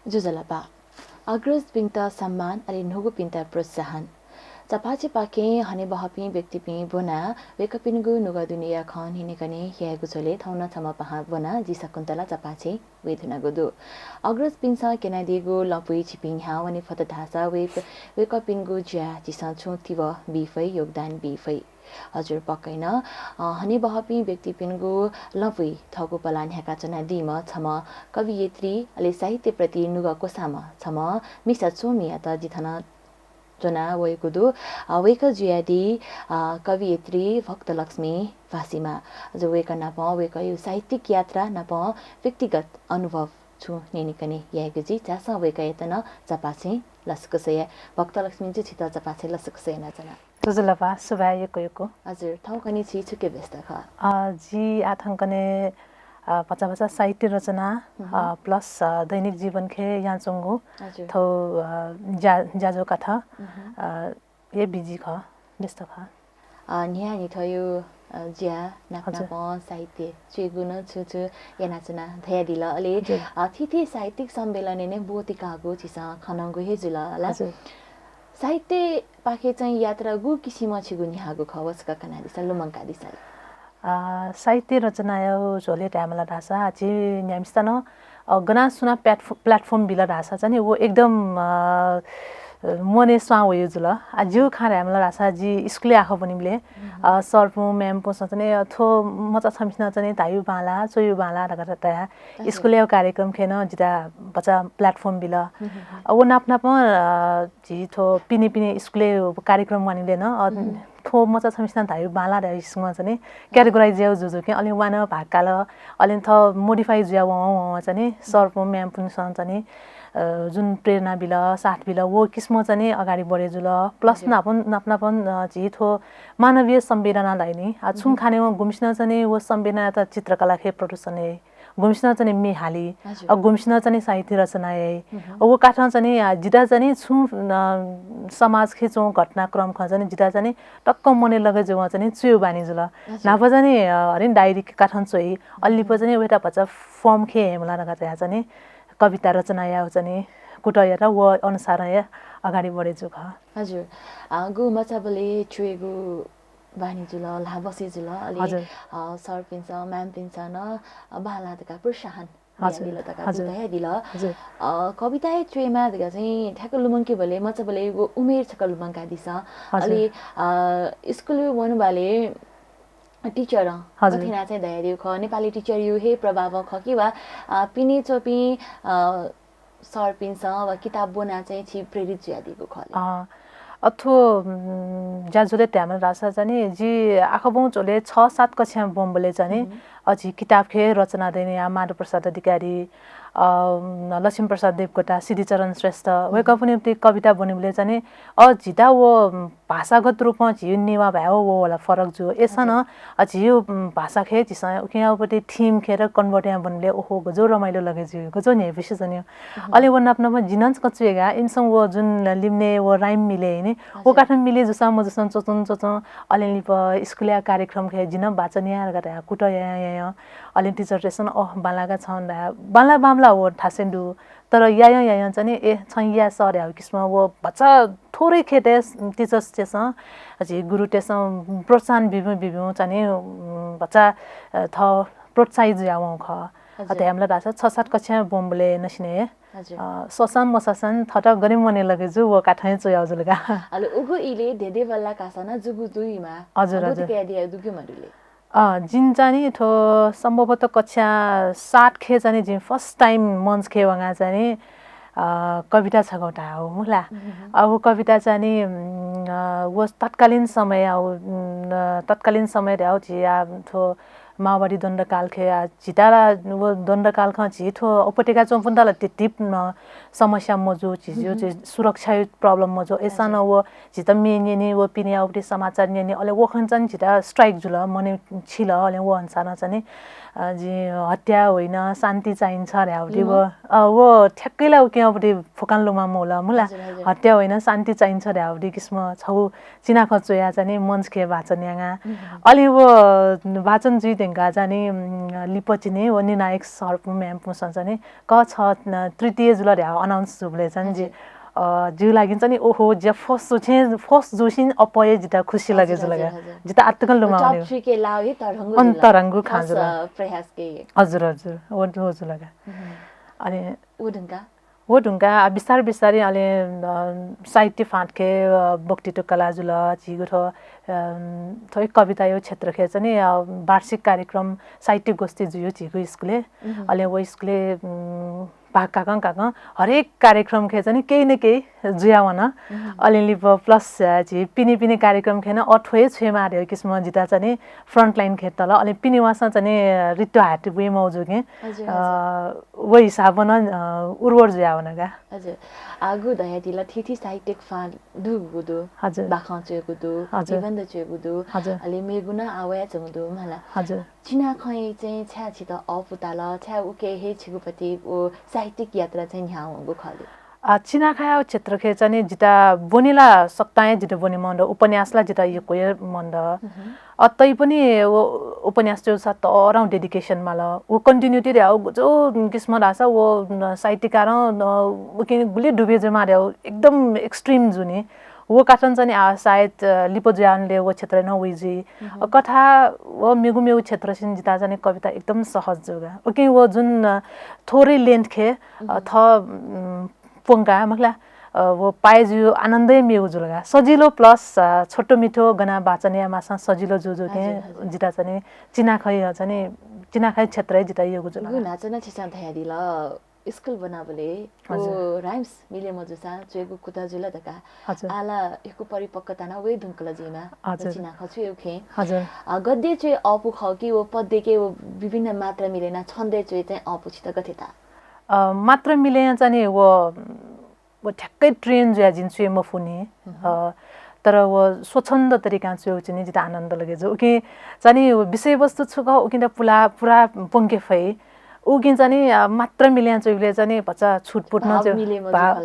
जुजलबा अग्रज पिंता सम्मान अरे नुगु पिंता प्रोत्साहन चपाचे पाके हने बहपी व्यक्ति पी बोना वेकपिनगु नुगा दुनिया खन हिनेकने हेगु चले थौना थमा पहा बोना जी शकुन्तला चपाचे वेधुना गुदु अग्रज पिंसा केनादिगु लपुई छिपिङ हावने फत धासा वेकपिनगु ज्या जिसा छोतिव बिफै योगदान बिफै हजुर पक्कैन हने बहपी व्यक्ति पिनगु लपुई थगु पलान हेका चना दिम छम कवियत्री अले साहित्य प्रति नुगा कोसामा छम मिसा चोमिया त जिथना जना वयकुदु वेक जियादी कवियत्री भक्त लक्ष्मी भाषिमा जो वेक नाप वेक यो साहित्यिक यात्रा नाप व्यक्तिगत अनुभव छु नेनिकने यागजी चासा वेक यतना चपासे लसकसय भक्त लक्ष्मी जी छिता चपासे लसकसय नजना तुजलबा सुबाय यको हजुर ठाउँकनी छि छुके व्यस्त ख जी आथंकने पचा साहित्य रचना प्लस दैनिक जीवन खे याचंगु थौ जाजो कथा ये बिजी ख व्यस्त ख न्या नि थयो ज्या नाप साहित्य चेगुन छु यानाचना धया दिल अले थिथे साहित्यिक सम्मेलन ने बोतिकागु छिसा खनंगु हे जुल ला साहित्य पाखे चाहिँ यात्रा गु किसिम छिगु निहागु खवसका कना दिसा लुमंका दिसा साहित्य रचना झोले ट्यामला ढासा जी न्यामिस्तान गना सुना प्लेटफॉर्म बिला ढासा चाहिँ वो एकदम मने स्वा होयो जुल जिउ खारे हामीलाई रासा जी स्कुले आखो पनि मिले सरपु म्यामपु सचने थो मचा छमिस्ना चाहिँ तायु बाला चोयु बाला रगटा स्कुले कार्यक्रम खेन जिता बच्चा प्लेटफॉर्म बिला वो नाप नाप जी थो पिने स्कुले कार्यक्रम मानिले न थो मचा छमिस्ना तायु बाला रे स्कुलमा चाहिँ क्याटेगोराइज ज्याउ जुजु के अलि वान भाकाल अलि थ मोडिफाई ज्याउ चाहिँ सरपु म्यामपु चाहिँ जुन प्रेरणा बिला साथ बिला वो किस्म चाहिँ अगाडि बढे जुल प्लस नापन जी थो मानवीय संवेदनालाई नि छुङ खानेमा गुम्सिन चाहिँ वो संवेदना त चित्रकला खे प्रदर्शन है गुम्सिन चाहिँ मेहाली गुम्सिन चाहिँ साहित्य रचना है वो काठमा चाहिँ जिता चाहिँ छु समाज खेचौँ घटनाक्रम ख चाहिँ जिता चाहिँ टक्क मने लगे जो चाहिँ चुयो बानी जुल नाप चाहिँ हरिन डायरी काठन चोइ अल्लिप चाहिँ एउटा बच्चा फर्म खे हेमला नगर्या चाहिँ कविता रचना या चाहिँ कुटय र वो अनुसार या अगाडि बढे जुख हजुर गु मचाबले चुएगु बानी जुल ला बसे जुल अलि सर पिन्छ म्याम पिन्छ न बाला तका प्रोत्साहन दिल तका दया दिल कविता चुएमा दगा चाहिँ ठ्याक लुमंके भले मचाबले गु उमेर छक लुमंका दिसा अलि स्कुल वनबाले टीचर कथिना चाहिँ दया दिउ ख नेपाली टीचर यु हे प्रभाव ख कि वा पिनी चोपी सर पिन्छ वा किताब बोना चाहिँ छि प्रेरित ज्यादिको खले अथो जाजुले ट्यामल रासा चाहिँ जी आखबौ चोले 6-7 कक्षा बम्बले चाहिँ अझी किताब खे रचना देने माधव प्रसाद अधिकारी लक्ष्मी प्रसाद देवकोटा सिद्धिचरण श्रेष्ठ वेक पनि कविता बनिबले चाहिँ झिता वो भाषागत रूपमा झिउ निवा भयो वो होला फरक जो एसन झिउ भाषा खे जिसा उकियापट्टि थीम खेर कन्भर्ट यहाँ बनिले ओहो गजो रमाइलो लगे जिउ गजो ने विशेष जन्यो अलि वो नाप्न जिनन्स कचुएगा इनसँग वो जुन लिम्ने वो राइम मिले नि वो काठन मिले जसा म जसन चोचन अलि लिप स्कुलिया कार्यक्रम खे जिन वाचनिया गरा कुट या अलि टीचर रेसन बालागा छन् बाला बामला हो ठासेन्डु तर या चाहिँ ए छैया सरया किस्म वो बच्चा थोरै खेते टीचर्स तेस अझै गुरु तेस प्रोत्साहन बिबु चाहिँ बच्चा थ प्रोत्साहित जाउ ख अते हामीलाई रासा 6-7 कक्षा बम्बले नसिने ससन मसन थटा गरे मने लगे जु वो काठै चोया जुलगा अले उगु इले देदे बल्ला कासना जुगु दुईमा हजुर के दिया दुगु मडुले जिन चाहिँ थो सम्भवतः कक्षा 7 खे चाहिँ जिन फर्स्ट टाइम मञ्च खे वङा चाहिँ कविता छगौटा हो मुला अब कविता चाहिँ वो तत्कालीन समय रह्यो जिया थो माओवादी दण्डकाल खे जिताला वो दण्डकाल ख जिथो उपत्यका चौपन्दाला टिप समस्या मजो जियो सुरक्षा प्रब्लम मजो एसन वो जिता मेने वो पिनिया उपति समाचार नेने अले वो खन्छन जिता स्ट्राइक जुल मने छिल अले वो अनुसार चाहिँ जी हत्या होइन शान्ति चाहिन्छ रे वो ठ्याक्कैला उकियापट्टि फोकान्लोमा मुला हत्या होइन शान्ति चाहिन्छ रे आवडी किस्म छौ चिना खचोया चाहिँ मञ्च खे वाचन याङा अलि वो वाचन जुइ भिंगा जाने लिपचिने व निर्णायक सरपु म्यामपु सञ्चने क छ तृतीय जुल र्या अनाउन्स जुले छन् जे जिउ लागिन्छ नि ओहो जे फर्स्ट जोसिन अपय जिता खुसी लागे जुलगा जिता आर्टिकल लुमाउने टप 3 के लाउ तरंगु अन्तरंगु खाजुला प्रयास के हजुर हजुर वो जुलगा अनि वो ढुङ्गा बिस्तारै बिस्तारै अहिले साहित्य फाँटके बक्तिटो कला जुल झिगो थोरै कविता यो क्षेत्र खे चाहिँ वार्षिक कार्यक्रम साहित्य गोष्ठी जुयो झिगो स्कुले अहिले वो स्कुले काका हरेक कार्यक्रम खे चाहिँ केही न केही जुयावन अलिअलि प्लस झि पिनी कार्यक्रम खेन अठोए छुए मार्यो किस्म जिता चाहिँ फ्रन्ट लाइन खे तल अलि पिनी वासा चाहिँ रिटो हाट वे मौजु के वो हिसाब न उर्वर जुयावन गा हजुर आगु दया दिला थिथि साहित्यिक फान दुगुदु हजुर बाखा चेगुदु निबन्ध चेगुदु अलि मेगुना आवया चंगुदु मला हजुर चिना खै चाहिँ छ्या छित अपुताल छ्या उके हे छिगुपति ओ साहित्यिक यात्रा चाहिँ न्याउगु खले चिनाखाया क्षेत्र खे चाहिँ जिता बोनिला सक्ताए जिता बोनि मन्द उपन्यासला जिता यो कोय मन्द अतै पनि उपन्यास जो छ तरौ डेडिकेसन माल वो कन्टिन्युटी रे जो किस्म रासा वो साहित्यकार उके गुली डुबे जे मार्यो एकदम एक्सट्रीम जुनी वो काठन चाहिँ सायद लिपोजुयानले वो क्षेत्र न विजी कथा वो मेगु क्षेत्र सिन जिता जाने कविता एकदम सहज जोगा ओके वो जुन थोरै लेन्थ खे थ पोंगा मखला वो पाएजु आनन्दै मेगु जुलगा सजिलो प्लस छोटो मिठो गना वाचन मासा सजिलो जो के जिता चाहिँ चिनाखै चाहिँ चिनाखै क्षेत्र जिता यो जुलगा नाचना छिसा थयादिल स्कुल बनाबले ओ राइम्स मिले मजुसा चेगु कुता जुला दका आला एकु परिपक्वता न वे धुंकला जिमा चिना खछु एउखे हजुर गद्य चे अपु खकी वो पद्य के वो विभिन्न मात्रा मिलेना छन्दे चे चाहिँ अपुछित गथेता मात्र मिले चाहिँ वो ठ्याक्कै ट्रेन जो जिन्सु मफुनी तर वो स्वच्छन्द तरिका छु चाहिँ जिता आनन्द लगे जो कि चाहिँ विषयवस्तु छु ग उकिन पुरा पंके फै उकिन चाहिँ मात्र मिले चोइले चाहिँ बच्चा छुटपुट न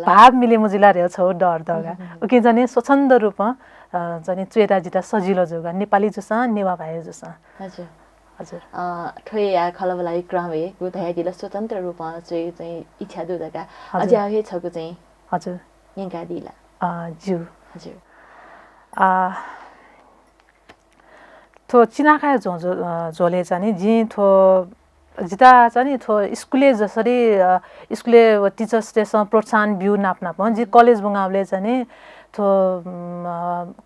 भाव मिले मुजिला रे छौ डर दगा उकिन चाहिँ स्वच्छन्द रूपमा चाहिँ चुएता जिता सजिलो जोगा नेपाली जुसा नेवा भाइ जुसा हजुर हजुर ठोय या खलबलाई क्रमे गु थयादिला स्वतन्त्र रूपमा चाहिँ इच्छा दुदका अझै आगे छको चाहिँ हजुर यंका दिला ज्यू हजुर थो चिनाखा झोले चाहिँ जी थो जिता चाहिँ थो स्कुले जसरी स्कुले टिचर्स डेसँग प्रोत्साहन बिउ नाप्नाप जी कलेज बुङावले चाहिँ थो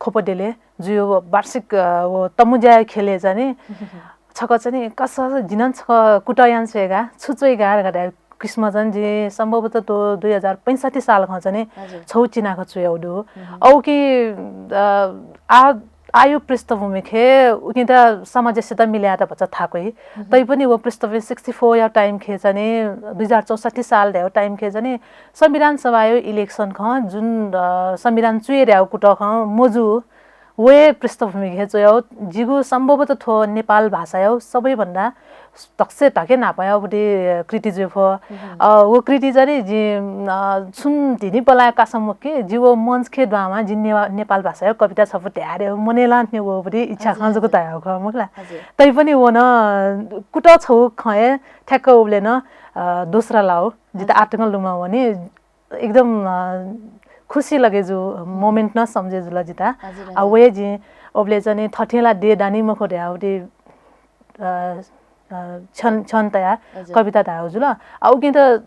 खोपडेले जुयो वार्षिक वो तमुजा खेले चाहिँ छक चाहिँ कस जिनन छ कुटयान छेगा छुचोइगा गदा किस्म चाहिँ जे सम्भवतः तो 2065 साल ख चाहिँ छौ चिनाको छु एउडु औ कि आयु पृष्ठभूमि खे उकि त समाजसित मिल्या त भन्छ थाकै तै पनि वो पृष्ठभूमि 64 या टाइम खे चाहिँ 2064 साल ल्याउ टाइम खे चाहिँ संविधान सभा यो इलेक्सन ख जुन संविधान चुइर्याउ कुट ख मोजु वे पृष्ठभूमि खे चाहिँ जिगु सम्भवतः थो नेपाल भाषा यो सबैभन्दा टक्से टाके नापायो बडी कृति जो वो कृति चाहिँ जी सुन दिनी पलाय कासम के जीवो मंच के द्वामा जिन नेपाल भाषा यो कविता छपटे आरे मनेला ने वो बडी इच्छा खाजको तायो ख मखला तै पनि वो न कुट छौ खए ठ्याक्क उले न दोस्रा लाओ जिता आर्टिकल लुमा भने एकदम खुसी लगे जो मोमेन्ट न समझे जुला जिता आ वे जी ओबले चाहिँ थठेला दे दानी मखो र्याउडी छन तया कविता धाउ जुल आ उकि त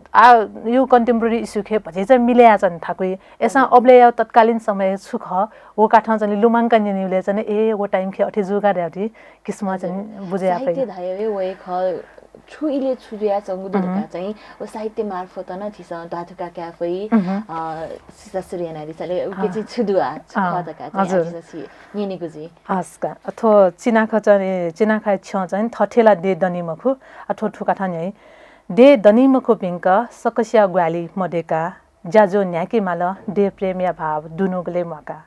यो कन्टेम्पोरेरी इस्यु खे पछि चाहिँ मिल्या छन् थाकुई एसा अबले तत्कालीन समय सुख वो काठा चाहिँ लुमाङ्का निले चाहिँ ए वो टाइम खे अठे जुगा र्याउडी किस्म चाहिँ बुझे आफै साहित्य धायो वे ख छुइले छुरिया चंगुदुका चाहिँ ओ साहित्य मार्फत न थिस धातुका क्याफै सिसासुरिया नारिसले उके चाहिँ छुदुआ छखदका चाहिँ सिसासि निनेगु जी आस्का अथो चिनाखा छ चाहिँ थठेला दे दनिमखु अथो ठुकाठा नै दे दनिमखु पिंक सकसिया ग्वाली मडेका जाजो न्याके माल दे प्रेम या भाव दुनुगले मका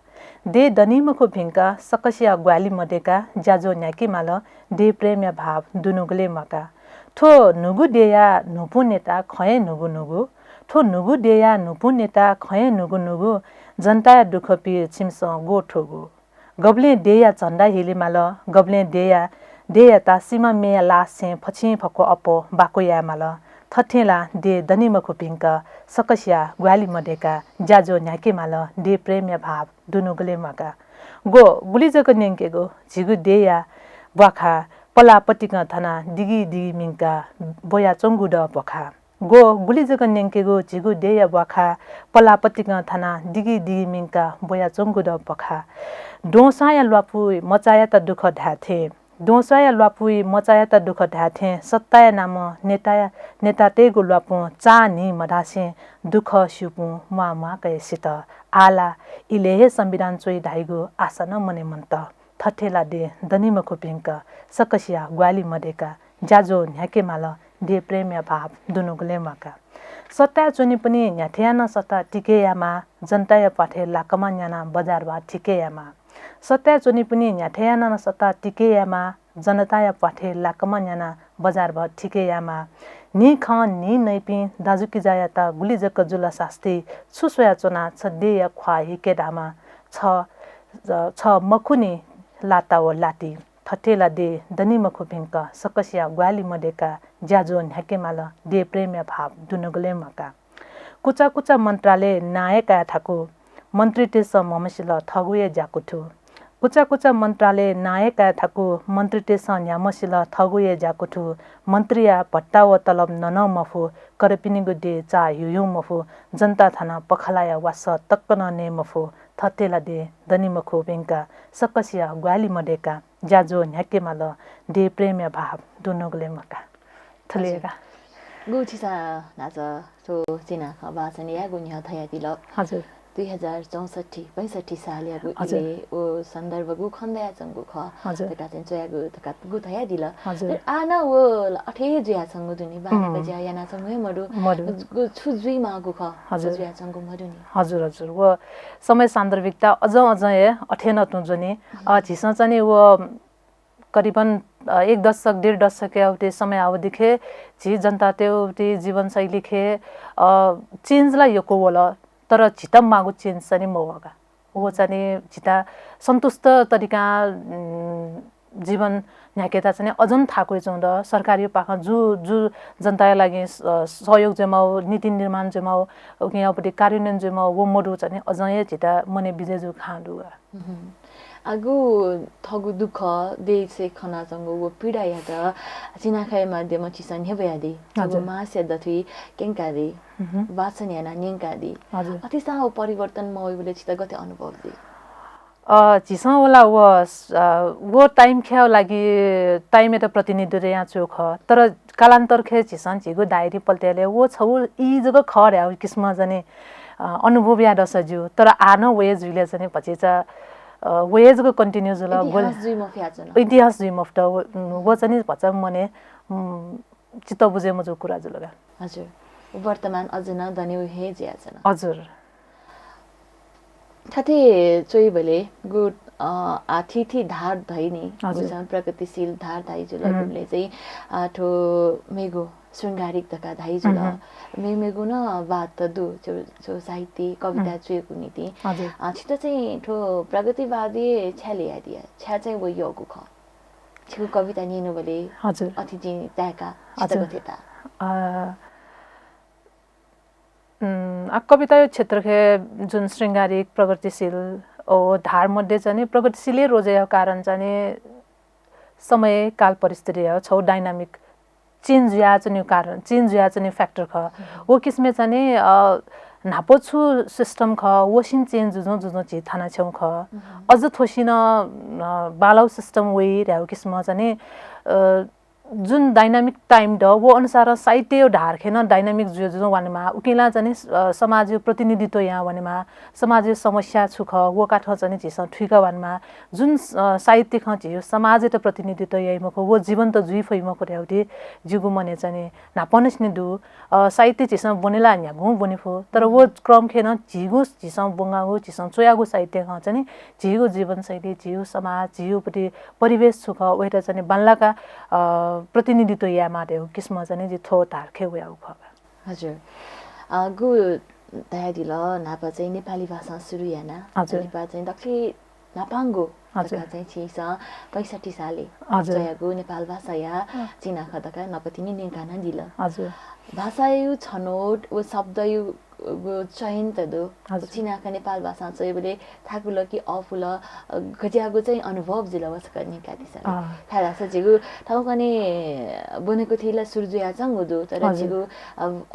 दे दनिमखु पिंक सकसिया ग्वाली मडेका जाजो न्याके माल दे प्रेम या भाव दुनुगले मका थो नुगु देया नुपु नेता खये नुगु नुगु थो नुगु देया नुपु नेता खये नुगु नुगु जनता दुख पि छिमस गो ठोगु गब्ले देया चन्दा हिले माल गब्ले देया 데야타 सीमा मे लासे फछि फको अपो बाको यामाल थठेला दे दनिम खुपिंका सकसिया ग्वाली मडेका जाजो न्याके माल दे प्रेम या भाव दुनुगले मका गो गुली जक नेंकेगो झिगु देया बखा पलापतिका थना दिगी दिगी मिंका बोया चंगु द बखा गो गुली जक नेंकेगो झिगु देया बखा पलापतिका थना दिगी दिगी मिंका बोया चंगु द बखा दोसाया लपु मचाया त दुख ढाथे दोसाया लपुई मचाया त दुख ढाथे सत्ताया नाम नेता तेगु लपु चानी मदासे दुख सुपु मा कयसित आला इलेहे संविधान चोइ धाइगु आसन मने मन्त थठेला दे दनिम खुपिंक सकसिया ग्वाली मडेका जाजो न्याके माल दे प्रेम या भाव दुनुगले मका सत्ता चुनी पनि न्याठ्यान सत्ता टिकेयामा जनताया पाठे लाकमा न्याना बजारबा टिकेयामा सत्ता चुनी पनि न्याठ्यान सत्ता टिकेयामा जनताया पाठे लाकमा न्याना बजारबा टिकेयामा नि ख नि नैपि दाजुकी जाया त गुली जक जुला शास्ति छुसोया चोना छदे या ख्वा हिके धामा छ मखुनी लाता व लाती थठेला दे दनी मखुपिंक सकसिया ग्वाली मडेका ज्याजो न्याकेमाल दे प्रेम या भाव दुनुगले मका कुचा कुचा मन्त्रालय नायका थाको मन्त्री टेस ममसिल थगुए जाकुथु कुचा कुचा मन्त्रालय नायका थाको मन्त्री टेस न्यामसिल थगुए जाकुथु मन्त्रीया भट्टा व तलब नन मफु करपिनिगु दे चा युयु मफु जनता थाना पखलाया वास तक्कन ने मफु थतेला दे दनी मखु बेंका सकसिया ग्वाली मडेका जाजो न्याकेमाल दे प्रेम या भाव दुनुगले मका थलेगा गुचिसा नाच सो चिना खबासन या गुन्या थया दिल हजुर 2064-65 साल यागु इले ओ सन्दर्भ गु खन्दाया चंगु ख तका चाहिँ चयागु तका गु थया दिल आना वो अठे जुया चंगु दुनी बाने बजा याना चंगु मरु छुजुइ मागु ख जुया चंगु मरुनी हजुर हजुर वो समय सान्दर्भिकता अझ ए अठेन तुजुनी झिस चाहिँ वो करिबन 1 दशक 1.5 दशक के समय अवधि खे झि जनता ते जीवन शैली खे चेन्ज ला यको वला तर झिता मागु चेन्ज चाहिँ मवगा वो चाहिँ झिता सन्तुष्ट तरिका जीवन न्याकेता चाहिँ अझन थाको चौँद सरकारी पाखा जु जनताका लागि सहयोग जमाउ नीति निर्माण जमाउ यहाँपट्टि कार्यान्वयन जमाउ वो मरु चाहिँ अझै झिता मने बिजेजु खाँदुगा आगु थगु दुख देसे खना जंगो वो पीडा या त चिनाखाय माध्यम चिसन हेबयादी तगु मास यदथि केंकादी वासन याना निंकादी अति साउ परिवर्तन मइबले चिता गते अनुभव दि चिसा होला वो टाइम ख्याउ लागि टाइम त प्रतिनिधि रे यहाँ चोख तर कालान्तर खे चिसन चिगु डायरी पल्टेले वो छौ इ जग खर्या किस्म जने अनुभव या दसजु तर आनो वेज विले जने पछिचा वेज को कन्टिन्युज होला इतिहास ड्रीम अफ द वो चाहिँ भचा मने चित्त बुझे म जो कुरा जुलगा हजुर वर्तमान अझ न दने हे ज्याछन हजुर थाते चोइ भले गुड आथिथि धार धैनी गुसन प्रगतिशील धार धाइ जुलले चाहिँ आठो मेगो शृंगारिक तका धाइ जुल मेगो न बात दु जो साहित्य कविता चुएको नीति छिटो चाहिँ ठो प्रगतिवादी छ्याले आदिया छ्या चाहिँ वो योगु ख छिको कविता निनु भले हजुर अतिथि त्याका छिटो थिता कविता क्षेत्र के जुन शृंगारिक प्रगतिशील ओ धार मध्ये चाहिँ प्रगतिशील रोजेको कारण चाहिँ समय काल परिस्थिति हो छौ डायनामिक चेन्ज या चाहिँ कारण चेन्ज या चाहिँ फ्याक्टर ख वो किसमे चाहिँ नापोछु सिस्टम ख वशिन चेन्ज जुन छि थाना छौ ख अझ थोसिन बालाउ सिस्टम वे रह्यो किसम चाहिँ जुन डायनामिक टाइम द वो अनुसार साहित्य ढार खेन डायनामिक जो वानेमा उकेला चाहिँ समाज प्रतिनिधित्व यहाँ वानेमा समाज समस्या छुख वो काठ चाहिँ झिस ठिक वानमा जुन साहित्य ख झियो समाज त प्रतिनिधित्व यही मको वो जीवन त जुइ फै मको र्याउटी जिगु मने चाहिँ नापनस नि दु साहित्य झिस बनेला न्या गु बनेफो तर वो क्रम खेन झिगु झिस बंगागु झिस चोयागु साहित्य ख चाहिँ झिगु जीवन शैली झिगु समाज झिगुपट्टि परिवेश छुख वेटा चाहिँ बाल्लाका प्रतिनिधित्व या मारे हो किस्म चाहिँ जे थो तारखे हुया ख हजुर गु दया दिल नापा चाहिँ नेपाली भाषा सुरु याना नेपाली चाहिँ दक्षिण नापाङ्गो जग्गा चाहिँ छिस 65 साले जयागु नेपाल भाषा या चिना खदका नपतिनी निकाना दिल हजुर भाषा यु छनोट व शब्द यु चयन तदो चिना का नेपाल भाषा चाहिँ बोले थाकुल कि अफुल गज्यागु चाहिँ अनुभव जिल्ला वसका निकाति सर खाला सजिगु ठाउँ कने बनेको थिला सुर्जुया चंगुदु तर जिगु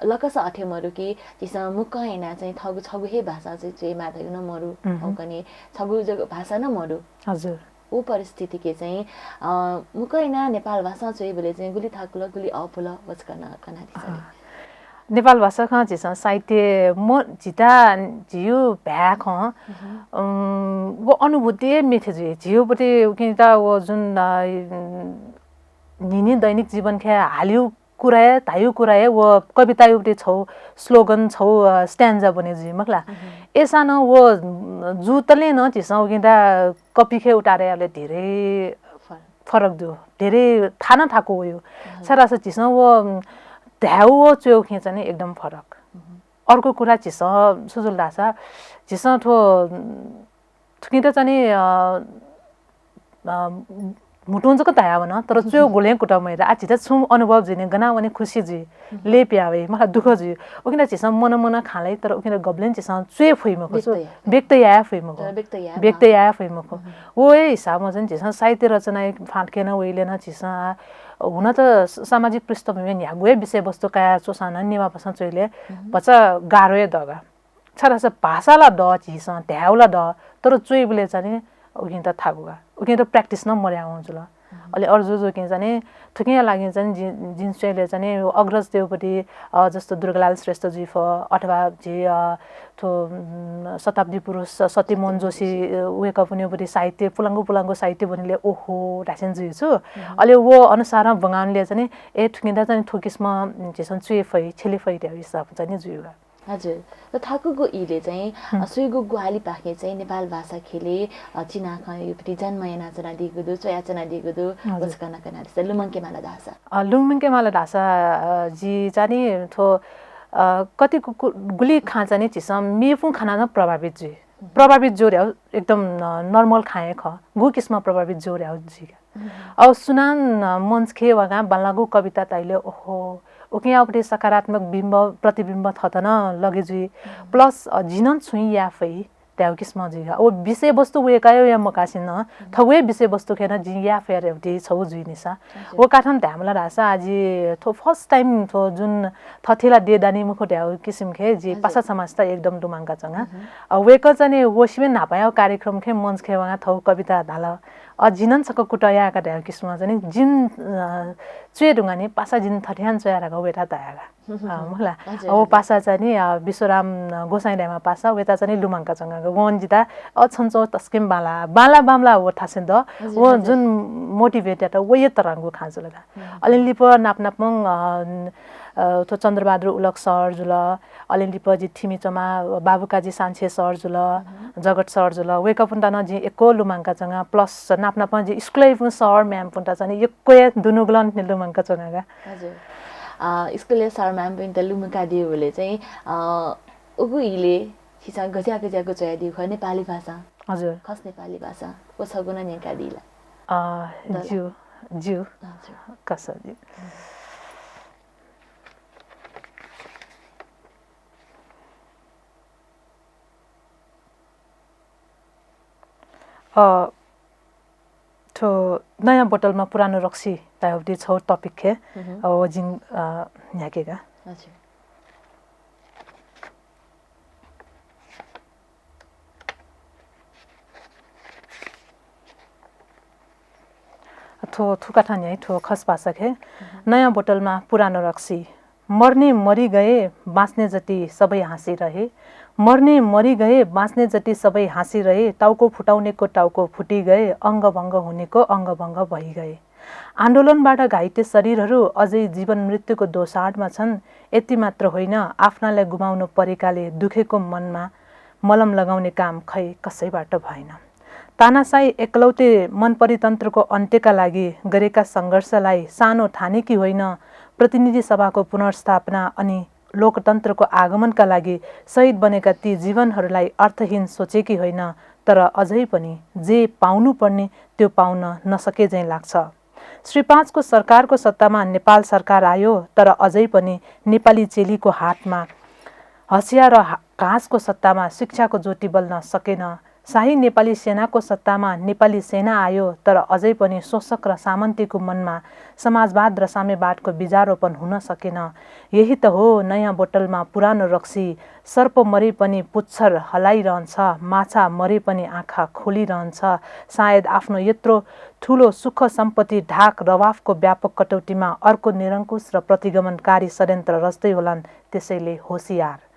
लकस अठेमरु कि तिस मुक्क हैना चाहिँ थगु छगु हे भाषा चाहिँ चाहिँ माथि न मरु ठाउँ कने छगु जग भाषा न मरु हजुर ओ परिस्थिति के चाहिँ मुकैना नेपाल भाषा चाहिँ बोले चाहिँ गुली थाकुल गुली अफुल वसकन कनाति सर नेपाल भाषा खा जिसा साहित्य म जिता जियो भ्याख वो अनुभूति मिथे जी जियो पटे किता वो जुन निनी दैनिक जीवन खे हालियो कुराए तायु कुराए वो कविता युपटे छौ स्लोगन छौ स्ट्यान्जा बने जी मखला एसा न वो जुतले न जिसा किता कपी खे उतारेले धेरै फरक दु धेरै थाना थाको हो यो सरास जिसा वो ध्याउ चेउ खिच्ने एकदम फरक अर्को कुरा चिस सुजुल दासा चिस थो थुकिँदा चाहिँ मुटुन्जको ताया भन तर चेउ गोले कुटा मैरा आ चिता छु अनुभव जिने गना वने खुसी जी ले प्यावे मलाई दुख जी ओकिना चिस मन मन खालै तर ओकिना गब्लेन चिस चुए फुइमको छु व्यक्त या फुइमको व्यक्त या फुइमको ओए हिसाबमा चाहिँ चिस साहित्य रचना फाटकेन ओइलेन चिस हुन त सामाजिक पृष्ठभूमि यागुए विषयवस्तु का चोसाना नेवा भाषा चोइले बच्चा गाह्रो दगा छरास भाषाला द चिस ध्याउला द तर चोइबले चाहिँ उकिन त थागुगा उकिन त प्र्याक्टिस न मर्या हुन्छ ल अलि अर्जु जो के चाहिँ थुकिया लागि चाहिँ जिन्सले चाहिँ अग्रज देवपटी जस्तो दुर्गालाल श्रेष्ठ जी अथवा जे थो शताब्दी पुरुष सत्यमोहन जोशी वेका पुनिपटी साहित्य पुलाङ्गो साहित्य बनिले ओहो ढासेन जी छु अलि वो अनुसार बंगानले चाहिँ ए थुकिँदा चाहिँ थुकिसमा जेसन चुएफै छेलिफै त्यो हिसाब चाहिँ जुगा हजुर र थाकुको इले चाहिँ सुइगु गुहाली पाखे चाहिँ नेपाल भाषा खेले चिना खयुपटी जन्मय नाचना दिगु दु चयाचना दिगु दु बसकना कना छ लुमंके माला दासा जी जानी थो कति गुली खा जाने चिसम मेफु खाना न प्रभावित जोर्या एकदम नर्मल खाए ख गु किस्म प्रभावित जोर्या जी अब सुनान मंच खे वगा बल्लागु कविता ताइले ओहो ओके आपटे सकारात्मक बिम्ब प्रतिबिम्ब थतन लगेजुई प्लस जिनन छुई याफै त्याउ किस्म जिगा ओ विषय वस्तु वेकायो या मकासिन थवे विषय वस्तु खेन जि याफेर एउटी छौ जुइनिसा ओ काठन ध्यामला रासा आजि थो फर्स्ट टाइम थो जुन थथेला देदानी मुखो त्याउ किसिम खे जि पासा समाज त एकदम दुमांगा चंगा वेक चाहिँ वसिमे नापायो कार्यक्रम खे मंच खे वगा थौ कविता धाल जिनन सक कुटयाका त्याउ किस्म चाहिँ जिन चुए ढुङ्गानी पासा जिन थठ्यान चयाराको वेटा तयागा होला ओ पासा चाहिँ विश्वराम गोसाइडामा पासा वेता चाहिँ लुमाङ्का चंगाको वनजिता अछन्चो तस्किम बाला बामला हो थासेन द वो जुन मोटिभेट त वये तरंगु खाजुलगा अलिलिप नापनापमङ तो चन्द्रबहादुर उलक सर जुल अलिलिप जि थिमिचमा बाबुकाजी सान्छे सर जुल जगत सर जुल वेक पुन्ता न जि एको लुमाङ्का चंगा प्लस नापनाप जि स्कुलै सर म्याम पुन्ता चाहिँ एको दुनुगलन लुमाङ्का चंगागा हजुर स्कुले सर म्याम पनि त लुमुका दिउले चाहिँ उगु हिले हिसा गज्याको चया दिउ ख नेपाली भाषा हजुर खस नेपाली भाषा ओसगुन नेका दिला ज्यू कसरी तो नयाँ बोतलमा पुरानो रक्सी ताउदी छौ टपिक खे जिङ याकेगा हजुर थो थुकाठान यही थो खस भाषा खे नयाँ बोतलमा पुरानो रक्सी मर्ने मरि गए बाँच्ने जति सबै हाँसिरहे मर्ने मरि गए बाँच्ने जति सबै हाँसिरहे टाउको फुटाउनेको टाउको फुटी गए अङ्गभङ्ग हुनेको अङ्गभङ्ग भइगए आन्दोलनबाट घाइते शरीरहरू अझै जीवन मृत्युको दोसाडमा छन् यति मात्र होइन आफ्नालाई गुमाउनु परेकाले दुखेको मनमा मलम लगाउने काम खै कसैबाट भएन तानाशाही एकलौटे मन परितन्त्रको अन्त्यका लागि गरेका सङ्घर्षलाई सानो ठानेकी होइन प्रतिनिधि सभाको पुनर्स्थापना अनि लोकतन्त्रको आगमनका लागि शहीद बनेका ती जीवनहरूलाई अर्थहीन सोचेकी होइन तर अझै पनि जे पाउनुपर्ने त्यो पाउन नसके झैँ लाग्छ। श्री 5 को सरकारको सत्तामा नेपाल सरकार आयो, तर अझै पनि नेपाली चेलीको हातमा हँसिया र घाँसको सत्तामा शिक्षाको ज्योति बल्न सकेन। शाही नेपाली सेनाको सत्तामा नेपाली सेना आयो, तर अझै पनि शोषक र सामन्तीको मनमा समाजवाद र साम्यवादको बीजारोपण हुन सकेन। यही त हो नयाँ बोतलमा पुरानो रक्सी। सर्प मरे पनि पुच्छर हलाइरहन्छ, माछा मरे पनि आँखा खोलिरहन्छ। सायद आफ्नो यत्रो ठुलो सुख सम्पत्ति ढाक रवाफको व्यापक कटौतीमा अर्को निरङ्कुश र प्रतिगमनकारी षड्यन्त्र रच्दै होलान्। त्यसैले होसियार।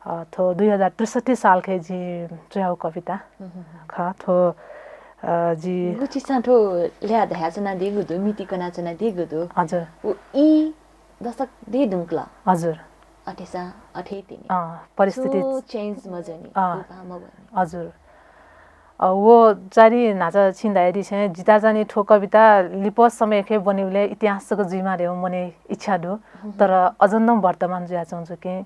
थो 2063 साल के जी ट्र्याउ कविता खा थो जी गुचिसा थो ल्या ध्याचना दिगुदु मितिकना चना दिगुदु हजुर इ दशक दे दुंक्ला हजुर अठेसा अठे तिनी परिस्थिति चेन्ज मजनी हजुर वो जारी नाचा छिन्दायरी छे जिता जानी ठो कविता लिपस समय खे बनिउले इतिहासको जिमा रेउ मने इच्छा दु तर अजन्नम वर्तमान जुया चाहन्छु कि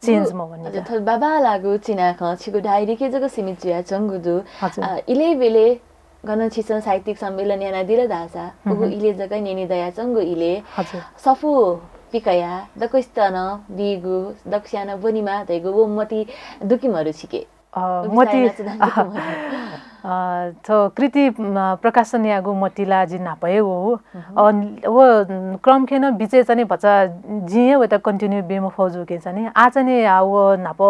चेन्ज म भन्ने हजुर बाबा लागु चिना ख छिगु डायरी के जको सीमित जुया चंगुदु इले बेले गण छिसन साहित्यिक सम्मेलन याना दिल दासा उगु इले जगै नेनी दया चंगु इले सफु पिकया दकस्तन बिगु दक्षाना बनिमा दैगु वो मति दुकिमहरु छिके मति तो कृति प्रकाशन यागु मतिला जि नापए वो क्रम खेन बिचे चाहिँ बच्चा जिए व त कन्टिन्यू बेमो फौजु के चाहिँ आज नि वो नाप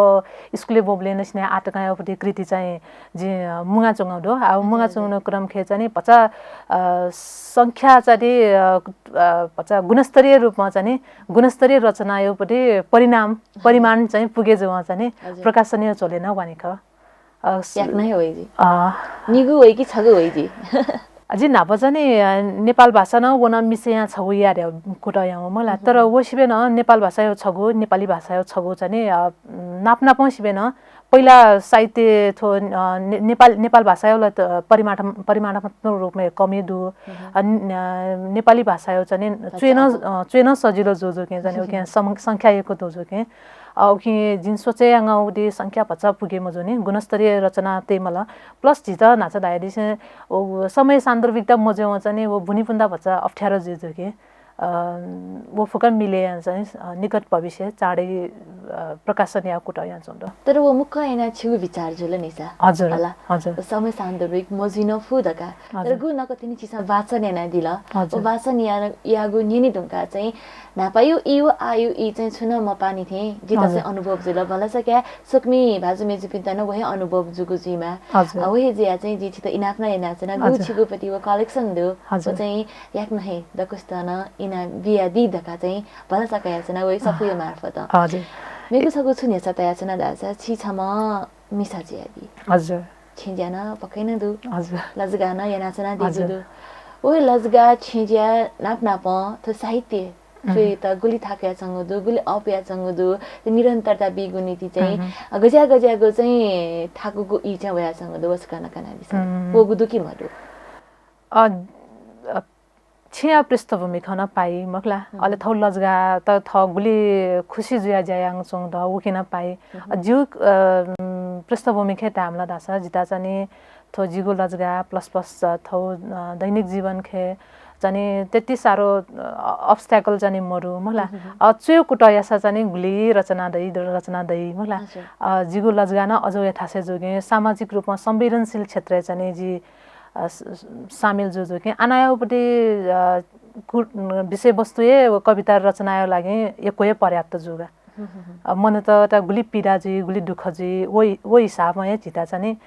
स्कुले बोबले नसिने आटकायपति कृति चाहिँ जि मुगा चंगाउदो आ मुगा चंगाउन क्रम खे चाहिँ बच्चा संख्या चाहिँ बच्चा गुणस्तरीय रूपमा चाहिँ गुणस्तरीय रचना योपटि परिमाण चाहिँ पुगे जो चाहिँ प्रकाशनीय चलेन वानिख याक नै होइ जी निगु होइ कि छगु होइ जी अझै नाप चाहिँ नेपाल भाषा न वना मिसेया छगु यारे कुटया मला तर वसिबे न नेपाल भाषा यो छगु नेपाली भाषा यो छगु चाहिँ नाप्ना पसिबे न पहिला साहित्य थो नेपाल भाषा यो परिमाणात्मक रूपमा कमी दु नेपाली भाषा यो चाहिँ चेन सजिलो जो के चाहिँ के संख्या एको दोजो के औकि जिन सोचे अंगाउदी संख्या पचा पुगे मजोनी गुणस्तरीय रचना ते मला प्लस जिता नाचा दायरी से समय सान्दर्भिकता मजे चाहिँ वो भुनी पुन्दा बच्चा अप्ठ्यारो जिजो के वो फुकन मिले चाहिँ निकट भविष्य चाँडै प्रकाशन या कुटा या चोंदो तर वो मुख हैन छु विचार जुल निसा हजुर हजुर समय सान्दर्भिक मजिनो फुदका तर गु नकतिनी चिसा वाचन याना दिला ओ वाचन यागु निनी दुंका चाहिँ नापायो इयो आयु इ चाहिँ छुन म पानी थे जिता चाहिँ अनुभव जुल भला सके सुकमी भाजु मेजु पिन्तान वही अनुभव जुगु जिमा वही जिया चाहिँ जि त इनाफना याना चाहिँ गु छिगु पति वो कलेक्सन दु चाहिँ याक नहे दकुस्तान इना बिया दिदका चाहिँ भला सके याना वही सफुय मार्फत हजुर मेगु सगु छुन्या सताया छना दासा छि छमा मिसा जियादी हजुर छिज्याना पकैन दु हजुर लजगाना याना छना दिगु दु ओइ लजगा छिज्या नाप नाप त साहित्य फेरि त गुली थाक्या चंगु दु गुली अपया चंगु दु निरन्तरता बिगु नीति चाहिँ गज्यागो चाहिँ थाकुको इ चाहिँ वया चंगु दु वसकाना काना बिसा पोगु दुकी मदु छिया पृष्ठभूमि खन पाई मखला अले थौ लजगा त थ गुली खुशी जुया जायाङ चोङ द उकिन पाई जिउ पृष्ठभूमि खे तामला दासा जिता चाहिँ थो जिगु लजगा प्लस थौ दैनिक जीवन खे जाने त्यति सारो अब्स्ट्याकल जाने मरु मखला चुयो कुटयासा चाहिँ गुली रचना दै मखला जिगु लजगा न अझ यथासे जोगे सामाजिक रूपमा संवेदनशील क्षेत्र चाहिँ जी सामेल जो के अनायापट्टि विषय वस्तु कविता रचना लागि एकै पर्याप्त जुगा मन त गुली पीडा जी गुली दुःख जी वो हिसाबमा चिता चाहिँ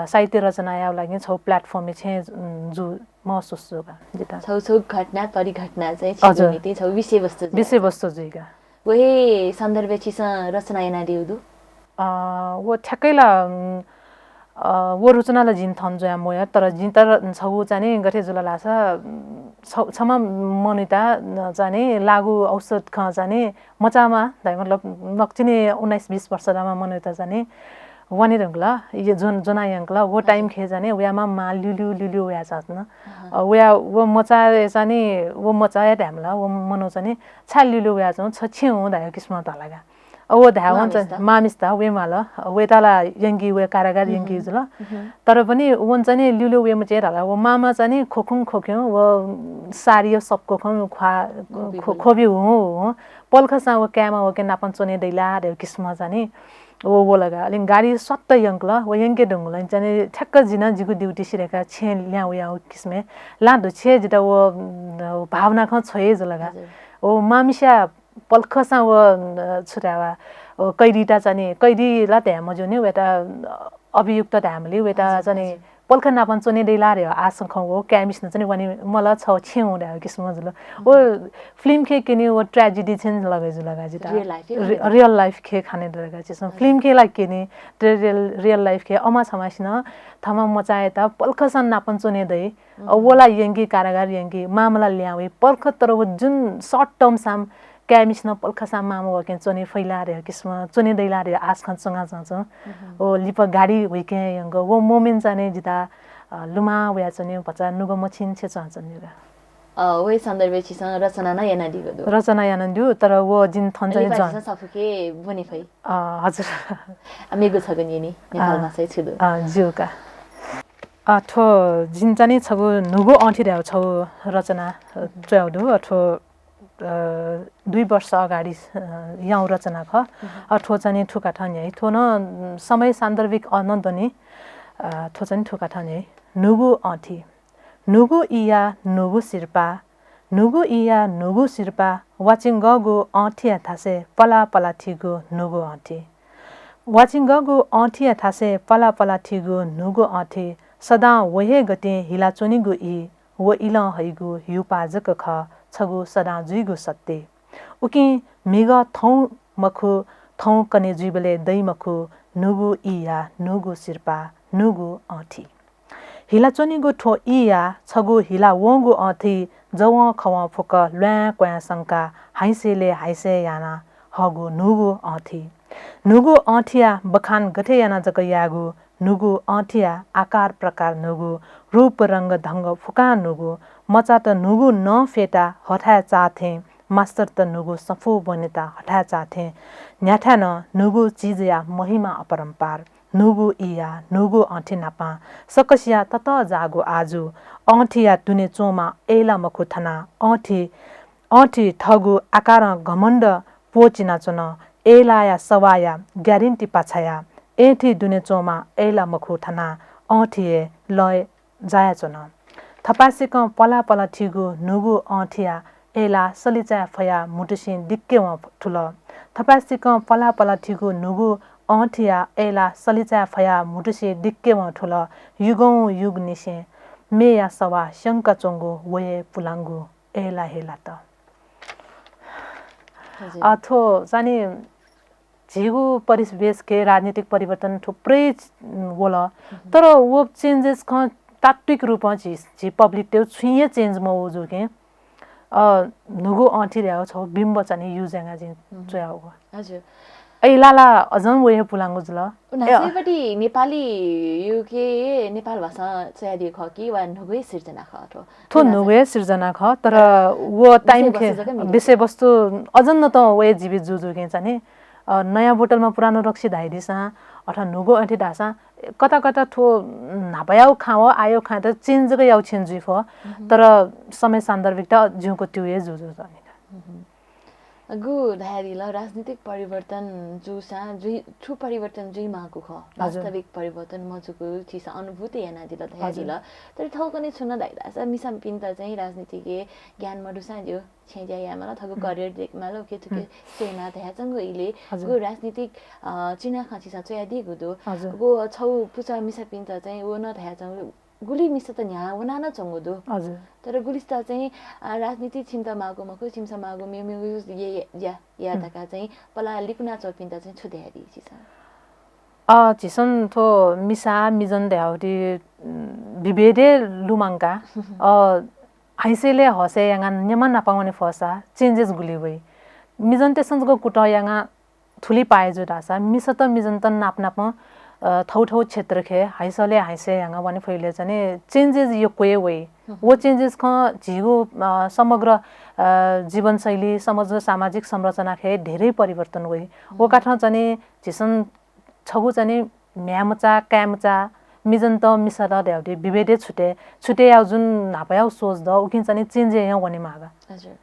साहित्य रचना लागि छौ प्लेटफर्म छे जु महसुस जुगा जिता छौ घटना परिघटना चाहिँ छिनीति छौ विषय वस्तु जुगा वही सन्दर्भ छिस रचना याना दिउदु वो ठ्याकैला वो रचनालाई जिन थन जोया मोया तर जिन तर छौ चाहिँ गथे जुला लासा छमा मनिता चाहिँ लागु औषध ख चाहिँ मचामा दाइ मतलब नक्चिने 19-20 वर्षमा मनिता चाहिँ वनि रंगला ये जना यंगला वो टाइम खे जाने वयामा मा लिलु वया चाच्न वया वो मचा जाने वो मचाया टाइमला वो मनो चाहिँ छा लिलु वया छ छे हो दाइ किस्मत हलागा वो धावन्छ मामिस्ता वे माल वेताला यंगी वे कारागार यंगी जुल तर पनि वन्छ नि ल्युल्यु वे म चेर होला वो मामा चाहिँ खोखुङ खोख्यौ वो सारियो सबको खोबी हो पल्खसा वो क्यामा वो के नापन चोने दैला रे किस्म चाहिँ वो लगा अलि गाडी सत्त यंकल वो यंके डंगुल चाहिँ ठ्याक्क जिना जिगु ड्युटी सिरेका छे ल्या उ या किस्मे लादो छे जिता वो भावना ख छए ज लगा ओ मामिसा पल्खसा वो छुरावा कैदीटा चाहिँ कैदीला त्या मजुने वेता अभियुक्त त्यामले वेता चाहिँ पल्ख नापन चोने दैला रे आसंख हो क्यामिस न चाहिँ वनी मला छ छेउ रे किस्म जुल ओ फिल्म खे केनी वो ट्रेजेडी छन् लगाइ जुल लगा जिता रियल लाइफ खे खाने दरगा छ फिल्म खे लाइक केनी रियल लाइफ खे अमा समासिन थमा मचाए त पल्खसन नापन चोने दै ओला यंगी कारागार यंगी मामला ल्यावे पल्ख तर वो जुन सर्ट टर्म साम क्यामिस न पल्खसा मामो वके चोने फैला रे किस्म चोने दैला रे आस खन सँग सँग ओ लिप गाडी वेके यंग वो मोमेन्ट जाने जिता लुमा वया चने पचा नुगो मछिन छे चन युगा वे सन्दर्भ छिसन रचना न याना दिगो रचना याना दिउ तर वो जिन थन चाहिँ जन सफुके बनि फै हजुर अमेगो छ गनि नि नेपालमा चाहिँ छुदु जुका अथो जिन चाहिँ छगु नुगो अंठी र्याउ छौ रचना च्याउदु अथो 2 वर्ष अगाडि यहाँ रचना ख अथो चाहिँ ठुका ठान्याइ थो न समय सान्दर्भिक अनन्दनी थो चाहिँ ठुका ठान्याइ नुगु अंठी नुगु इया नुगु सिरपा नुगु इया नुगु सिरपा वाचिङ गगु अंठी थासे पला पला ठिगु नुगु अंठी वाचिङ गगु अंठी थासे पला पला ठिगु नुगु अंठी सदा वहे गते हिला चोनिगु इ वो इल हैगु युपाजक ख छगु सदा जुइगु सत्ते उकि मिग थौ मखु थौ कने जुइबले दै मखु नुगु इया नुगु सिरपा नुगु अंठी हिला चोनिगु ठो इया छगु हिला वंगु अंठी जव खव फुक ल्वा क्वा संका हाइसेले हाइसे याना हगु नुगु अंठी नुगु अंठिया बखान गथे याना जक यागु नुगु अंठिया आकार प्रकार नुगु रूप रंग ढंग फुका नुगु मचा त नुगु न फेटा हठा चाथे मास्टर त नुगु सफु बनेता हठा चाथे न्याठा न नुगु चीजया महिमा अपरम्पार नुगु इया नुगु अंठी नापा सकसिया तत जागु आजु अंठिया तुने चोमा एला मखुथना अंठी ठगु आकार घमण्ड पोचिना चन एलाया सवाया ग्यारेन्टी पाछाया एठी दुने चोमा एला मखुथना अंठिए लय जाया चन थपासिक पला पला ठिगु नुगु अंठिया एला सलिचा फया मुटुसिन दिक्के व ठुल थपासिक पला पला ठिगु नुगु अंठिया एला सलिचा फया मुटुसे दिक्के व ठुल युगौं युग निसे मेया सवा शंका चोंगु वये पुलांगु एला हेला त अथो जाने झिगु परिवेश के राजनीतिक परिवर्तन थुप्रै होला तर वो चेन्जेस ख तात्विक रूपमा झि पब्लिक त्यो छुइए चेन्ज म उजु के नुगु अंठी र्याउ छ बिम्ब चाहिँ युजेंगा जिन च्याउ हजुर ऐलाला अझम वहे पुलांगु जुल नासैपटी नेपाली युके नेपाल भाषा चाहिँ ख कि वा नुगु सिर्जना ख थो नुगु सिर्जना ख तर वो टाइम के विषय वस्तु अझन त वे जीवित जुजु के चाहिँ नयाँ बोतलमा पुरानो रक्सी धाइदिसा अथवा नुगो अंठी ढासा कता कता थो नापयाउ खाओ आयो खा त चेन्ज गयो छेन जुइफ तर समय सान्दर्भिक त जिउको त्यो ए जुजु जाने गु धारी ल राजनीतिक परिवर्तन जुसा जुइ छु परिवर्तन जुइ माको ख वास्तविक परिवर्तन मजुको चिसा अनुभूति याना दिल धारी ल तर थौको नै छुन दाइदा मिसम पिन्त चाहिँ राजनीतिके ज्ञान मडुसा जो छेज्या यामा थगु करियर देखमा ल के थुके सेना धाचंगो इले गु राजनीतिक चिना खाचिसा चाहिँ आदि गुदो गु छौ पुचा मिसा पिन्त चाहिँ वो न धाचंगो गुली मिस त न्या वना न चंगुदो हजुर तर गुलिस्ता चाहिँ राजनीति छिन्ता मागो मखु छिमसा मागो मेमे ये या तका चाहिँ पला लिकुना चपिन्ता चाहिँ छुदेहरी छिसा छिसन थो मिसा मिजन देहाउटी विभेदे लुमांका हाइसेले हसे यांगा न्यमन नापाउने फसा चेन्जेस गुली वइ मिजन तेसनको कुट यांगा थुली पाए जो दासा मिस त मिजन त नाप नाप थौ क्षेत्र खे हाइसले हाइसे यांगा भने फैले चाहिँ चेन्जेस यो कोही वै वो चेन्जेस ख झिगो समग्र जीवनशैली समग्र सामाजिक संरचना खे धेरै परिवर्तन वै वो काठा चाहिँ झिसन छगु चाहिँ म्यामचा क्यामचा मिजन्त मिसर ल्याउटे विभेदे छुटे आउ जुन नापायाउ सोच द उकिन चाहिँ चेन्ज यहाँ भने मागा हजुर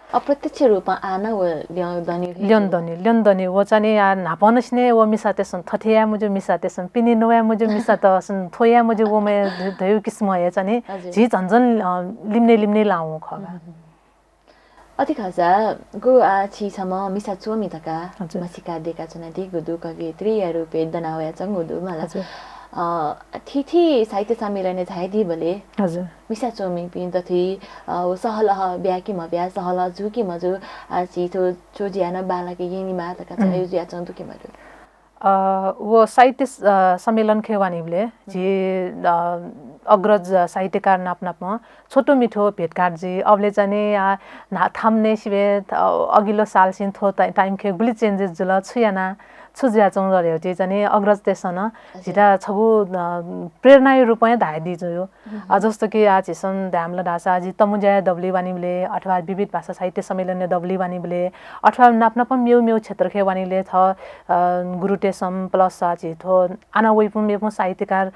अप्रत्यक्ष रूपमा आना व ल्याउँदनी वो चाहिँ नापनस्ने वो मिसातेसन थथिया मुजो मिसातेसन पिनी नोया मुजो मिसातसन थोया मुजो वो मे धयु किस्म हे चाहिँ झि झन्झन लिम्ने लाउ खगा अति खाजा गो आ छिसम मिसा चोमी तका मसिका देका छन दि गुदु कगे त्रियारु पे दनावया चंगुदु मला थिथि साहित्य सम्मेलन झाइदि भले हजुर मिसा चोमी पिन तथि सहलह ब्याकी म ब्या सहल झुकी मजु आ छिथो चोजियाना बालाके यिनी मा तका छयु ज्या चंदु के मरु वो साहित्य सम्मेलन खेवानीले जे अग्रज साहित्यकार नापनापमा छोटो मिठो भेटघाट जी अबले चाहिँ थाम्ने सिबे अघिल्लो साल सिन थो टाइम खे गुली चेन्जेस जुल छुयाना छुजिया चौंदरे चाहिँ अग्रज तेसन झिटा छगु प्रेरणा रूपमा धाइदि जो जस्तो कि आज हिसन ध्यामला ढासा जी तमुजा दबली वानीले अथवा विविध भाषा साहित्य सम्मेलन दबली वानीले अथवा नापनापम मेउ क्षेत्र खे वानीले थ गुरुटेसम प्लस साची थो आना वइपुम मेपम साहित्यकार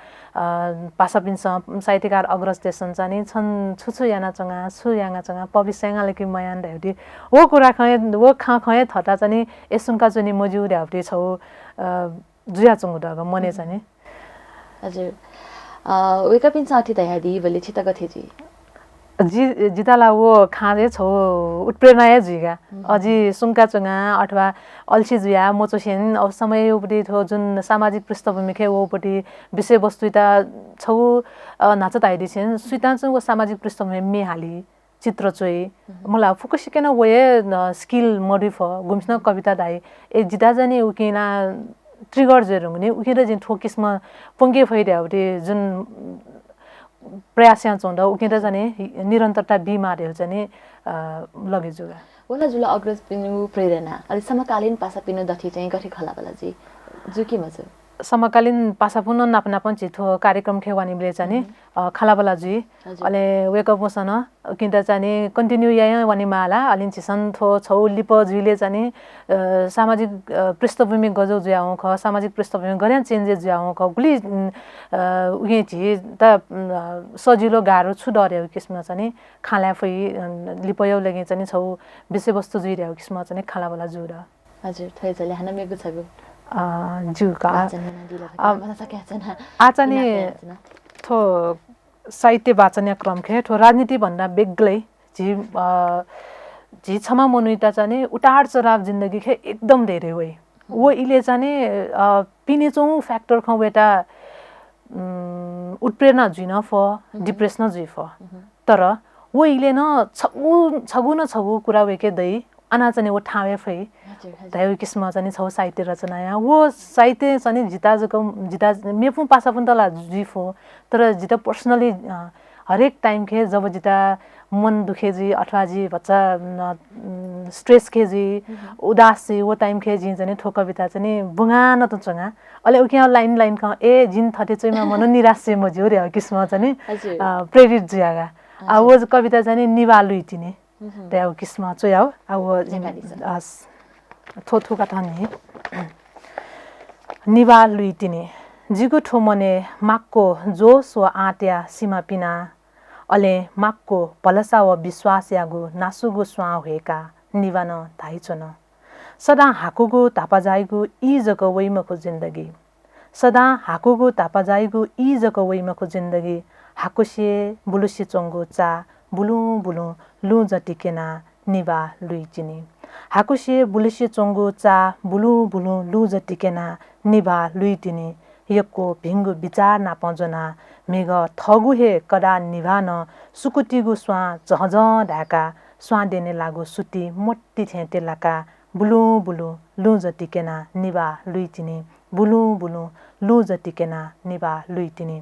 पासापिन्स साहित्यकार अग्रज तेसन चाहिँ छन् छुछु याना चंगा छु याङा चंगा पब्लिसङाले कि मयान ढ्याउटी वो कुरा खए वो खए थटा चाहिँ यसुनका जुनी मजु ढ्याउटी छौ जुया चंगु दग मने चाहिँ हजुर वेकअप इन साथी तयारी भले छितक थिजी जिताला वो खाजे छौ उत्प्रेरणा जिगा अझी सुंका चंगा अथवा अल्छी जुया मोचोसेन अब समय उपटी थो जुन सामाजिक पृष्ठभूमि खे ओपटी विषय वस्तुता छौ नाचत आइदि छन् सुइता चाहिँ वो सामाजिक पृष्ठभूमि मे हाली चित्र चोई मलाई फुकसिकेन वये स्किल मोडिफ गुम्सन कविता दाई ए जिता जाने उकिना ट्रिगर जरु हुने उकिरा जिन ठोकिसमा पंगे फैर्याउटे जुन प्रयास यहाँ चौंदा उकिरा जाने निरन्तरता बिमारहरु चाहिँ लगे जुगा ओला जुला अग्रज पिनु प्रेरणा अलि समकालीन पासा पिनु दथि चाहिँ गठि खला बला जी जुकी मजु समकालीन पासापुन नापनापन चिथो कार्यक्रम खेवानीले चाहिँ खालाबला जी अले वेकअप मसन किन्ता चाहिँ कन्टिन्यू या वनी माला अलिन छिसन थो छौ लिप जुइले चाहिँ सामाजिक पृष्ठभूमि गजौ जुयाउ ख सामाजिक पृष्ठभूमि गर्या चेन्जेस जुयाउ ख गुली उगे झि त सजिलो गाह्रो छु डर्यो किस्म चाहिँ खाला फै लिपयौ लगे चाहिँ छौ विषयवस्तु जुइर्याउ किस्म चाहिँ खालाबला जुर हजुर थैजले हाना मेगु छगु जुका आचाने थो साहित्य वाचन क्रम खे थो राजनीति भन्दा बेग्लै झि क्षमा मनुइता चाहिँ उतार चढाव जिन्दगी खे एकदम धेरै वइ वो इले चाहिँ पिनेचौं फैक्टर ख बेटा उत्प्रेरणा जुइन फ डिप्रेसन जुइ फ तर वो इले न छगु कुरा वेके दै आना चाहिँ वो ठावे फै दाइ किस्म चाहिँ छौ साहित्य रचना या वो साहित्य चाहिँ जिता मेफु पासापुन्तला जुइफो तर जिता पर्सनली हरेक टाइम खे जब जिता मन दुखे जी अथवा जी बच्चा स्ट्रेस के जी उदास जी वो टाइम खे जी चाहिँ ठो कविता चाहिँ बुगान त चंगा अले उकिया लाइन का ए जिन थटे चाहिँ मन निराश म ज्योरे किस्म चाहिँ प्रेरित जुयागा आ वो कविता चाहिँ निवालुइ तिने त्यहाँ किस्म चाहिँ अब थोथु कथानी निवा लुइतिने जिगु ठोमने माक्को जोस व आट्या सीमा पिना अले माक्को पलसा व विश्वास यागु नासुगु स्वा होएका निवान धाइचोन सदा हाकुगु तापाजाइगु ई जको वइमको जिन्दगी सदा हाकुगु तापाजाइगु ई जको वइमको जिन्दगी हाकुसे बुलुसी चोंगु चा बुलु लु जटिकेना निवा लुइचिनी हाकुसे बुलुसी चोंगु चा बुलु लु जटिकेना निवा लुइतिनी यक्को भिंगु विचार नापजना मेघ थगु हे कदा निभान सुकुटिगु स्वा जहज ढाका स्वा देने लागु सुती मोट्टी थेते लाका बुलु लु जटिकेना निवा लुइतिनी बुलु लु जटिकेना निवा लुइतिनी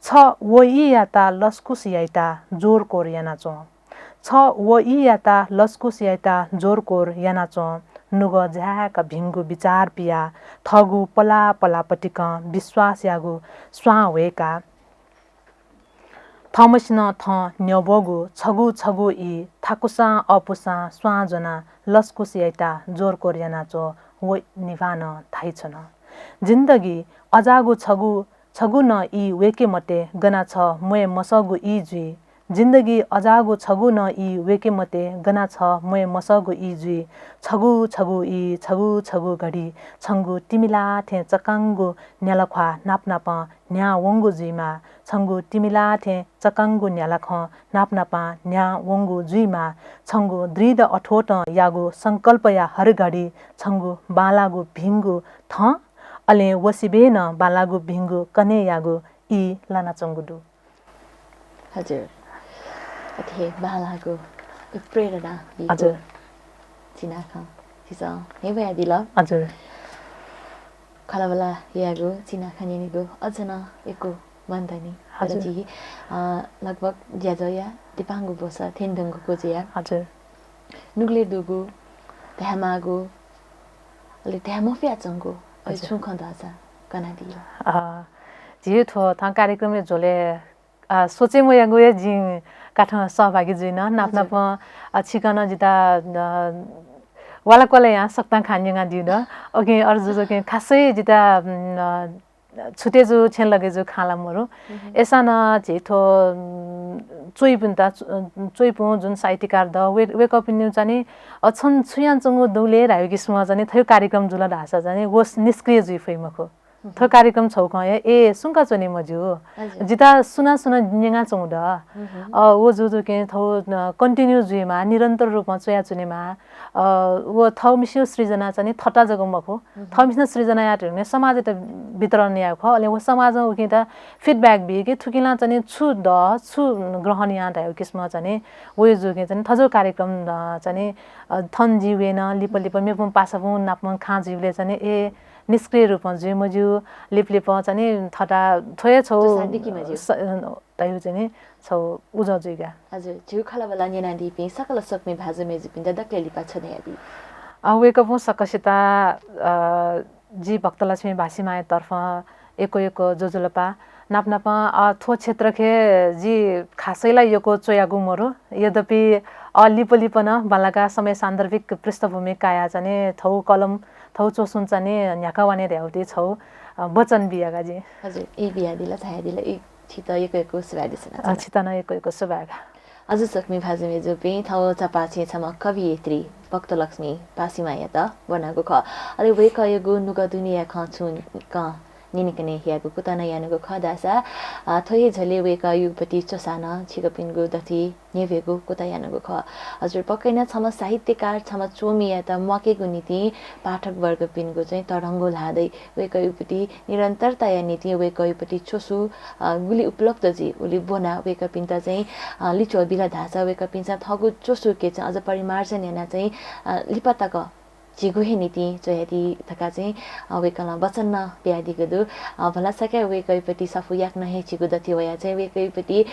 छ वइ याता लस्कुस याइता जोर कोर याना चो छ वइ याता लस्कुस याइता जोर कोर याना चो नुग झ्याक भिङ्गु विचार पिया थगु पला पला पटिक विश्वास यागु स्वा वेका थमसिन थ न्यबगु छगु छगु इ थाकुसा अपुसा स्वा जना लस्कुस याइता जोर कोरियाना चो वो निभान थाइ छन जिन्दगी अजागु छगु छगु न इ वेके मते गना छ मोय मसगु इ जुइ जिन्दगी अजागु छगु न इ वेके मते गना छ मोय मसगु इ जुइ छगु छगु इ छगु छगु घडी छंगु तिमिला थे चकांगु न्यालख्वा नाप नाप न्या वंगु जुइमा छंगु तिमिला थे चकांगु न्यालख नाप नाप न्या वंगु जुइमा छंगु दृढ अठोट यागु संकल्प या हर घडी छंगु बालागु भिंगु थ अले वसिबेन बालागु भिंगु कने यागु इ लाना चंगुडु हजुर अथे बालागु प्रेरणा हजुर चिनाखा चिसा हे भया दिल हजुर खलाबला यागु चिनाखा निगु अझना एको मान्दानी हजुर लगभग ज्याजया दिपांगु बोसा थेन्दंगु कोजिया हजुर नुग्ले दुगु त्यामागु अलि त्यामोफिया चंगु छुखन्दासा कनादियो जियो थो था कार्यक्रमले झोले सोचे म यागुए जि काठ सहभागी जुइन नाप नाप छिकन जिता वाला कोले यहाँ सक्ता खान्यगा दिउन ओके अर्जुजो के खासै जिता छुटेजु छेन लगेजु खाला मरु एसा न जेठो चोइपुन्ता चोइपु जुन साहित्यकार द वेक अप न्यू जाने अछन छुयान्चंगु दौले रायोगी सुमा जाने थयो कार्यक्रम जुला ढासा जाने वस निष्क्रिय जुइ फैमखो थो कार्यक्रम छौक ए सुंका चोने मजु जिता सुना सुना नेगा चौड वो जो के थौ कन्टिन्यू जुइमा निरन्तर रूपमा चोया चुनेमा वो थौ मिसियो सृजना चाहिँ थटा जगमखो थौ मिसिन सृजना याटने समाज त वितरण याखो अले वो समाज उके त फिडब्याक बि के थुकिला चाहिँ छु ग्रहण या दायो किस्म चाहिँ वो जुके चाहिँ थजो कार्यक्रम चाहिँ थन जीवेन लिप लिप मेपम पासपु नापम खा जीवले चाहिँ ए निष्क्रिय रूपमा जुइ मजु लिपलिप चाहिँ थटा थोय छौ तायु चाहिँ छौ उज जुइगा हजुर जिउ खलाबला नेना दिपे सकल सक्ने भाजु मेजु पिन्दा दक्ले लिपा छ देबी वेकपु सकसिता जी भक्त लक्ष्मी भाषिमा तर्फ एको जोजुलपा नाप नाप थो क्षेत्र के जी खासैला योको चोयागु मरो यद्यपि लिपलिपन बालाका समय सान्दर्भिक पृष्ठभूमि काया जाने थौ कलम थौ चोसुन चाने न्याकावाने र्याउते छौ वचन बियागा जी हजुर ए बिया दिला छाया दिला एक छिता एको सुबादिसना छिता न एको सुबागा हजुर सक्मी भाजुमे जुपे थौ चपाछे छम कवियत्री भक्त लक्ष्मी भाषिमा याता बनाको ख अले वे कयगु नुगा दुनिया खछुन क निनिकने हियागु कुतना यानुगु खदासा थोय झले वेका युगपति चसाना छिगपिनगु दथि नेवेगु कुता यानुगु ख हजुर पक्कैना छम साहित्यकार छम चोमिया त मकेगु नीति पाठक वर्ग पिनगु चाहिँ तरंगो लादै वेका युगपति निरन्तरता या नीति वेका युगपति छोसु गुली उपलब्ध जी उली बोना वेका पिन्ता चाहिँ लिचो बिला धासा वेका पिन्सा थगु चोसु के चाहिँ अझ परिमार्जन याना चाहिँ लिपताक जिगुहे नीति चोयाती थका चाहिँ वेकला वचन न प्यादिगु दु भला सके वेकैपति सफु याक नहे छिगु दथि वया चाहिँ वेकैपति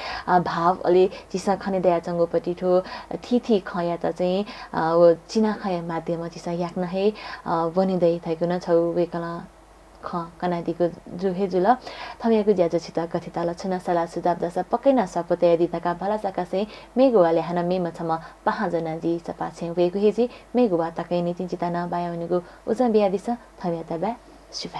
भाव अलि चिसा खने दया चंगोपति ठो थि खया त चाहिँ वो चिना खया माध्यम चिसा याक नहे बनिदै थैगु न छौ वेकला ख कनादिको जुहे जुल थमियाको ज्याजो छिता कथिता लक्षण सला सुदाब दसा पक्कैना सपते यदि तका भला सकासे मेगुवाले हाना मेमा छम पाहा जना जी सपाछे वेगु हेजी मेगुवा तकै नीति चिता न बायाउनेगु उजन बिया दिस थमिया तबा शुभ